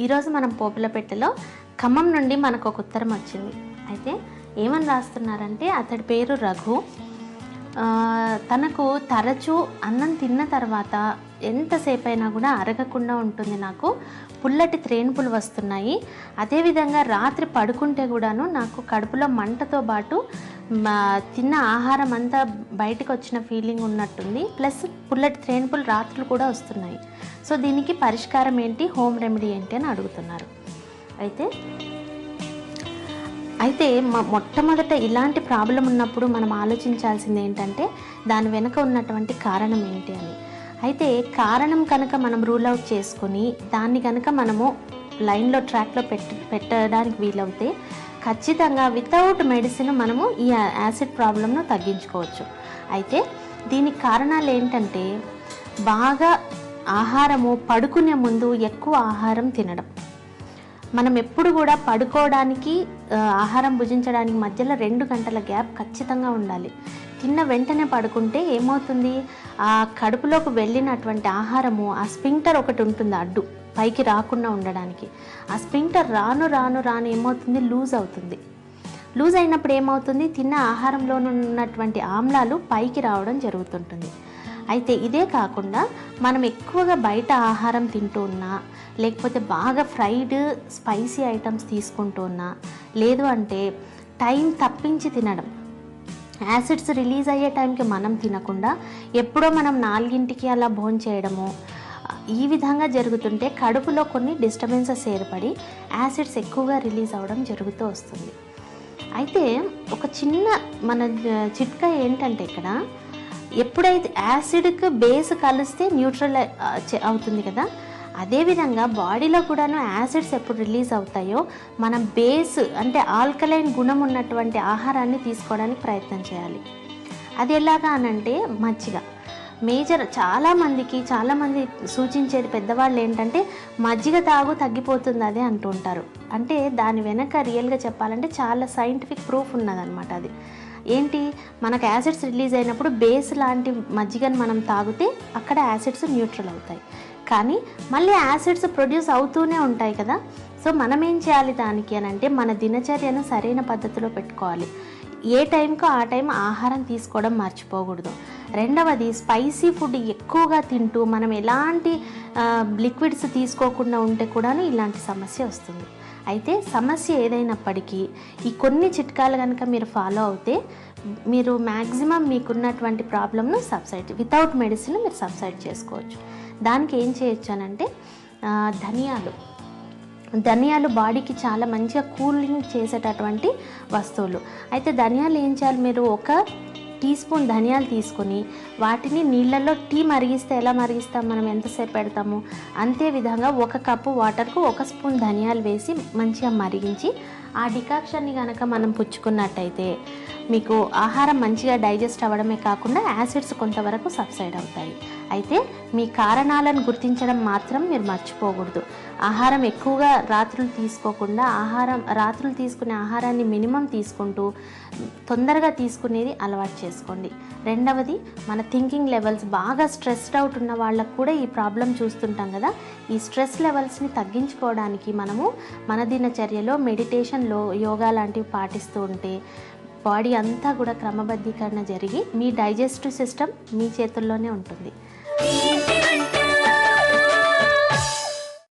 ఈరోజు మనం పోపుల పెట్టెలో ఖమ్మం నుండి మనకు ఒక ఉత్తరం వచ్చింది. అయితే ఏమని రాస్తున్నారంటే, అతడి పేరు రఘు. తనకు తరచూ అన్నం తిన్న తర్వాత ఎంతసేపు అయినా కూడా అరగకుండా ఉంటుంది, నాకు పుల్లటి త్రేణుపులు వస్తున్నాయి. అదేవిధంగా రాత్రి పడుకుంటే కూడాను నాకు కడుపులో మంటతో పాటు తిన్న ఆహారం అంతా బయటకు వచ్చిన ఫీలింగ్ ఉన్నట్టుంది, ప్లస్ పుల్లటి త్రేణుపులు రాత్రులు కూడా వస్తున్నాయి. సో దీనికి పరిష్కారం ఏంటి, హోమ్ రెమెడీ ఏంటి అని అడుగుతున్నారు. అయితే మొట్టమొదట ఇలాంటి ప్రాబ్లం ఉన్నప్పుడు మనం ఆలోచించాల్సింది ఏంటంటే, దాని వెనుక ఉన్నటువంటి కారణం ఏంటి అని. అయితే కారణం కనుక మనం రూల్ అవుట్ చేసుకొని దాన్ని కనుక మనము లైన్లో ట్రాక్లో పెట్టడానికి వీలవుతే ఖచ్చితంగా వితౌట్ మెడిసిన్ మనము ఈ యాసిడ్ ప్రాబ్లంను తగ్గించుకోవచ్చు. అయితే దీనికి కారణాలు ఏంటంటే, బాగా ఆహారము, పడుకునే ముందు ఎక్కువ ఆహారం తినడం. మనం ఎప్పుడు కూడా పడుకోవడానికి ఆహారం భుజించడానికి మధ్యలో 2 గంటల గ్యాప్ ఖచ్చితంగా ఉండాలి. తిన్న వెంటనే పడుకుంటే ఏమవుతుంది, ఆ కడుపులోకి వెళ్ళినటువంటి ఆహారము, ఆ స్పింక్టర్ ఒకటి ఉంటుంది అడ్డు పైకి రాకుండా ఉండడానికి. ఆ స్పింక్టర్ రాను రాను రాను ఏమవుతుంది, లూజ్ అవుతుంది. లూజ్ అయినప్పుడు ఏమవుతుంది, తిన్న ఆహారంలో ఉన్నటువంటి ఆమ్లాలు పైకి రావడం జరుగుతుంటుంది. అయితే ఇదే కాకుండా మనం ఎక్కువగా బయట ఆహారం తింటూ ఉన్నా, లేకపోతే బాగా ఫ్రైడ్ స్పైసీ ఐటమ్స్ తీసుకుంటూ ఉన్నా, లేదు అంటే టైం తప్పించి తినడం, యాసిడ్స్ రిలీజ్ అయ్యే టైంకి మనం తినకుండా ఎప్పుడో మనం 4ంటికి అలా భోంచేయడము, ఈ విధంగా జరుగుతుంటే కడుపులో కొన్ని డిస్టర్బెన్సెస్ ఏర్పడి యాసిడ్స్ ఎక్కువగా రిలీజ్ అవ్వడం జరుగుతూ వస్తుంది. అయితే ఒక చిన్న మన చిట్కా ఏంటంటే, ఇక్కడ ఎప్పుడైతే యాసిడ్కి బేస్ కలిస్తే న్యూట్రల్ అవుతుంది కదా, అదేవిధంగా బాడీలో కూడాను యాసిడ్స్ ఎప్పుడు రిలీజ్ అవుతాయో మనం బేస్ అంటే ఆల్కలైన్ గుణం ఉన్నటువంటి ఆహారాన్ని తీసుకోవడానికి ప్రయత్నం చేయాలి. అది ఎలాగా అనంటే, మజ్జిగ. చాలామంది సూచించేది పెద్దవాళ్ళు ఏంటంటే, మజ్జిగ తాగు తగ్గిపోతుంది అదే అంటూ ఉంటారు. అంటే దాని వెనక రియల్గా చెప్పాలంటే చాలా సైంటిఫిక్ ప్రూఫ్ ఉన్నదనమాట. అది ఏంటి, మనకు యాసిడ్స్ రిలీజ్ అయినప్పుడు బేస్ లాంటి మజ్జిగను మనం తాగితే అక్కడ యాసిడ్స్ న్యూట్రల్ అవుతాయి. కానీ మళ్ళీ యాసిడ్స్ ప్రొడ్యూస్ అవుతూనే ఉంటాయి కదా. సో మనం ఏం చేయాలి దానికి అని అంటే, మన దినచర్యను సరైన పద్ధతిలో పెట్టుకోవాలి. ఏ టైంకో ఆ టైం ఆహారం తీసుకోవడం మర్చిపోకూడదు. రెండవది, స్పైసీ ఫుడ్ ఎక్కువగా తింటూ మనం ఎలాంటి లిక్విడ్స్ తీసుకోకుండా ఉంటే కూడాను ఇలాంటి సమస్య వస్తుంది. అయితే సమస్య ఏదైనప్పటికీ ఈ కొన్ని చిట్కాలు కనుక మీరు ఫాలో అవుతే మీరు మ్యాక్సిమం మీకున్నటువంటి ప్రాబ్లమ్ను వితౌట్ మెడిసిన్ మీరు సబ్సైడ్ చేసుకోవచ్చు. దానికి ఏం చేయొచ్చు అనంటే, ధనియాలు బాడీకి చాలా మంచిగా కూలింగ్ చేసేటటువంటి వస్తువులు. అయితే ధనియాలు ఏం చేయాలి, మీరు 1 టీ స్పూన్ ధనియాలు తీసుకొని వాటిని నీళ్ళల్లో టీ మరిగిస్తే ఎలా మరిగిస్తాం, మనం ఎంతసేపు పెడతాము అంతే విధంగా 1 కప్పు వాటర్కు 1 స్పూన్ ధనియాలు వేసి మంచిగా మరిగించి ఆ డికాక్షన్ని కనుక మనం పుచ్చుకున్నట్టయితే మీకు ఆహారం మంచిగా డైజెస్ట్ అవ్వడమే కాకుండా యాసిడ్స్ కొంతవరకు సబ్సైడ్ అవుతాయి. అయితే మీ కారణాలను గుర్తించడం మాత్రం మీరు మర్చిపోకూడదు. ఆహారం ఎక్కువగా రాత్రులు తీసుకోకుండా రాత్రులు తీసుకునే ఆహారాన్ని మినిమం తీసుకుంటూ తొందరగా తీసుకునేది అలవాటు చేసుకోండి. రెండవది, మన థింకింగ్ లెవెల్స్, బాగా స్ట్రెస్డ్ అవుట్ ఉన్న వాళ్ళకు కూడా ఈ ప్రాబ్లం చూస్తుంటాం కదా. ఈ స్ట్రెస్ లెవెల్స్ని తగ్గించుకోవడానికి మనము మన దినచర్యలో మెడిటేషన్లో యోగా లాంటివి పాటిస్తూ ఉంటే బాడీ అంతా కూడా క్రమబద్ధీకరణ జరిగి మీ డైజెస్టివ్ సిస్టమ్ మీ చేతుల్లోనే ఉంటుంది.